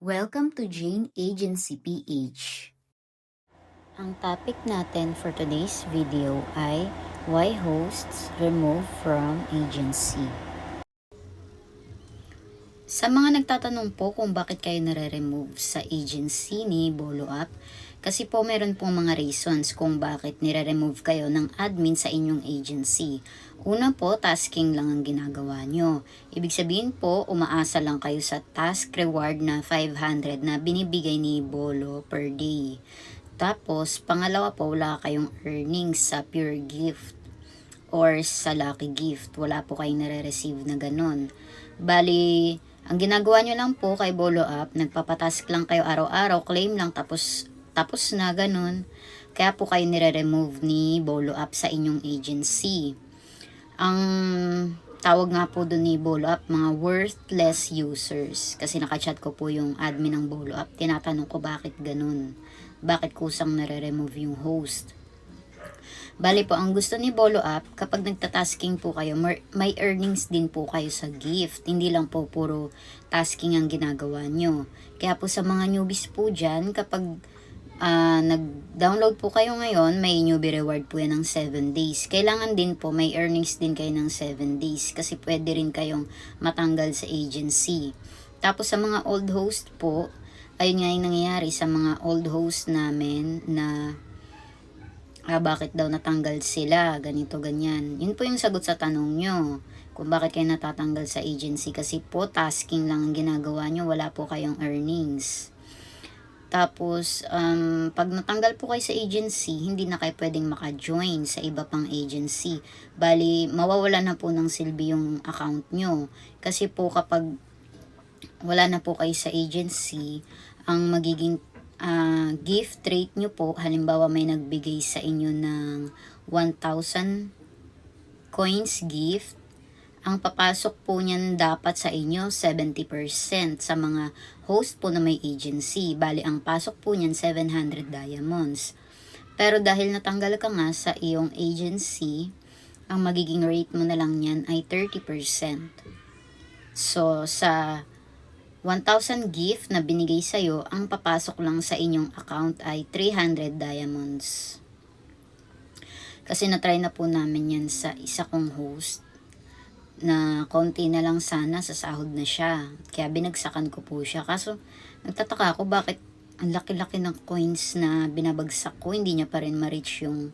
Welcome to Jane Agency PH. Ang topic natin for today's video ay why hosts remove from agency. Sa mga nagtatanong po kung bakit kayo nare-remove sa agency ni Bolo Up, kasi po meron pong mga reasons kung bakit nire-remove kayo ng admin sa inyong agency. Una po, tasking lang ang ginagawa nyo. Ibig sabihin po, umaasa lang kayo sa task reward na 500 na binibigay ni Bolo per day. Tapos, pangalawa po, wala kayong earnings sa pure gift or sa lucky gift. Wala po kayong nare-receive na ganun. Bali, ang ginagawa nyo lang po kay Bolo Up, nagpapatask lang kayo araw-araw, claim lang tapos na ganun. Kaya po kayo nire-remove ni Bolo Up sa inyong agency. Ang tawag nga po doon ni Bolo Up, mga worthless users. Kasi nakachat ko po yung admin ng Bolo Up. Tinatanong ko bakit ganun. Bakit kusang nare-remove yung host. Bali po, ang gusto ni Bolo Up, kapag nagtatasking po kayo, may earnings din po kayo sa gift. Hindi lang po puro tasking ang ginagawa nyo. Kaya po sa mga newbies po dyan, kapag nag-download po kayo ngayon, may newbie reward po yan ng 7 days. Kailangan din po, may earnings din kayo ng 7 days. Kasi pwede rin kayong matanggal sa agency. Tapos sa mga old host po, ayun nga yung nangyayari sa mga old host namin na bakit daw natanggal sila, ganito, ganyan. Yun po yung sagot sa tanong nyo. Kung bakit kayo natatanggal sa agency. Kasi po, tasking lang ang ginagawa nyo. Wala po kayong earnings. Tapos, pag natanggal po kayo sa agency, hindi na kayo pwedeng maka-join sa iba pang agency. Bali, mawawala na po ng silbi yung account nyo. Kasi po, kapag wala na po kayo sa agency, ang magiging gift rate nyo po, halimbawa may nagbigay sa inyo ng 1,000 coins gift, ang papasok po niyan dapat sa inyo 70% sa mga host po na may agency. Bali, ang pasok po niyan 700 diamonds. Pero dahil natanggal ka nga sa iyong agency, ang magiging rate mo na lang niyan ay 30%. So, sa 1,000 gift na binigay sa'yo, ang papasok lang sa inyong account ay 300 diamonds. Kasi natry na po namin yan sa isa kong host na konti na lang sana, sa sahod na siya. Kaya binagsakan ko po siya. Kaso nagtataka ako bakit ang laki-laki ng coins na binabagsak ko, hindi niya pa rin ma-reach yung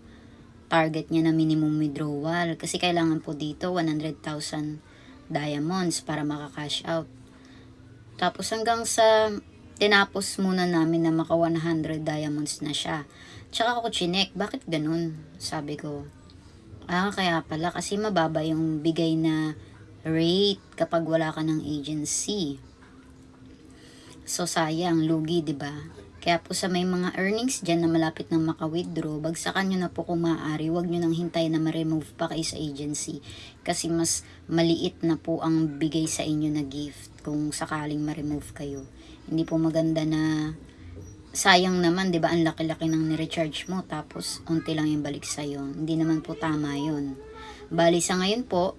target niya na minimum withdrawal. Kasi kailangan po dito 100,000 diamonds para maka-cash out. Tapos hanggang sa tinapos muna namin na maka 100 diamonds na siya. Tsaka ako chinek, bakit ganun? Sabi ko, kaya pala kasi mababa yung bigay na rate kapag wala ka ng agency. So sayang, lugi, 'di ba? Kaya po sa may mga earnings dyan na malapit nang maka-withdraw, bagsakan nyo na po kung maaari. Huwag nyo nang hintay na ma-remove pa kayo sa agency. Kasi mas maliit na po ang bigay sa inyo na gift kung sakaling ma-remove kayo. Hindi po maganda na sayang naman, 'di ba? Ang laki-laki ng ni-recharge mo tapos unti lang yung balik sa iyo. Hindi naman po tama 'yon. Bali sa ngayon po,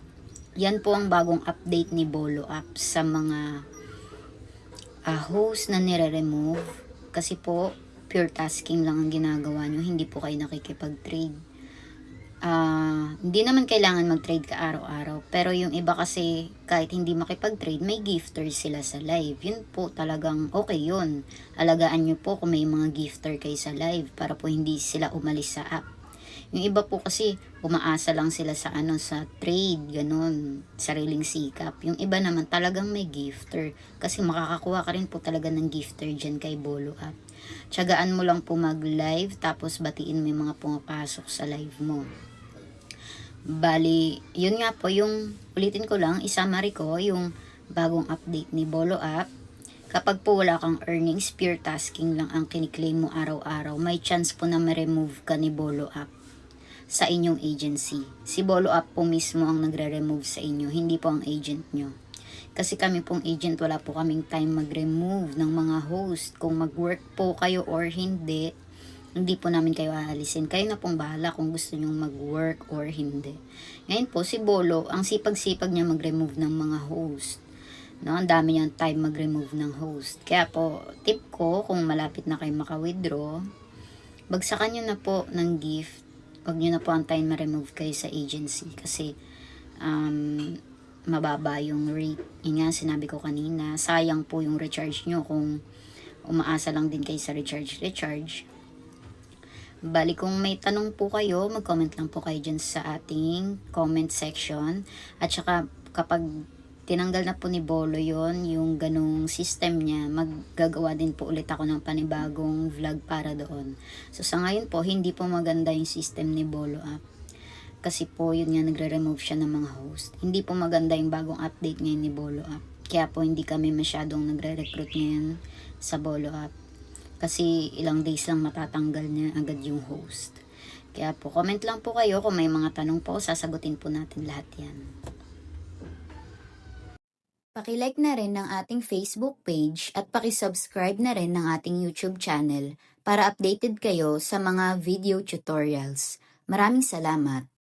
yan po ang bagong update ni Bolo Up sa mga host na nire-remove. Kasi po, pure tasking lang ang ginagawa nyo. Hindi po kayo nakikipag-trade. Hindi naman kailangan mag-trade ka araw-araw. Pero yung iba kasi, kahit hindi makipag-trade, may gifters sila sa live. Yun po talagang okay yun. Alagaan nyo po kung may mga gifter kayo sa live para po hindi sila umalis sa app. Yung iba po kasi umaasa lang sila sa sa trade, ganun, sariling sikap. Yung iba naman talagang may gifter kasi makakakuha ka rin po talaga ng gifter dyan kay Bolo Up. Tiyagaan mo lang po mag-live tapos batiin mo yung mga pumapasok sa live mo. Bali, yun nga po yung ulitin ko lang, i-summary ko yung bagong update ni Bolo Up. Kapag po wala kang earnings, pure tasking lang ang kiniklaim mo araw-araw, may chance po na ma-remove ka ni Bolo Up sa inyong agency. Si Bolo Up po mismo ang nagre-remove sa inyo, hindi po ang agent nyo. Kasi kami pong agent, wala po kaming time mag-remove ng mga host. Kung mag-work po kayo or hindi, hindi po namin kayo aalisin. Kayo na pong bahala kung gusto nyong mag-work or hindi. Ngayon po, si Bolo, ang sipag-sipag niya mag-remove ng mga host. No, ang dami niyang time mag-remove ng host. Kaya po, tip ko, kung malapit na kayo maka-withdraw, bagsakan nyo na po ng gift. Huwag nyo na po antayin ma-remove kayo sa agency kasi mababa yung rate. Yun nga, sinabi ko kanina, sayang po yung recharge nyo kung umaasa lang din kayo sa recharge. Bali, kung may tanong po kayo, mag-comment lang po kayo dyan sa ating comment section. At saka, kapag tinanggal na po ni Bolo yon yung ganong system niya, maggagawa din po ulit ako ng panibagong vlog para doon. So, sa ngayon po, hindi po maganda yung system ni Bolo app. Kasi po, yun nga, nagre-remove siya ng mga host. Hindi po maganda yung bagong update ngayon ni Bolo app. Kaya po, hindi kami masyadong nagre-recruit ngayon sa Bolo app. Kasi ilang days lang matatanggal niya agad yung host. Kaya po, comment lang po kayo kung may mga tanong po, sasagutin po natin lahat yan. Paki-like na rin ng ating Facebook page at paki-subscribe na rin ng ating YouTube channel para updated kayo sa mga video tutorials. Maraming salamat!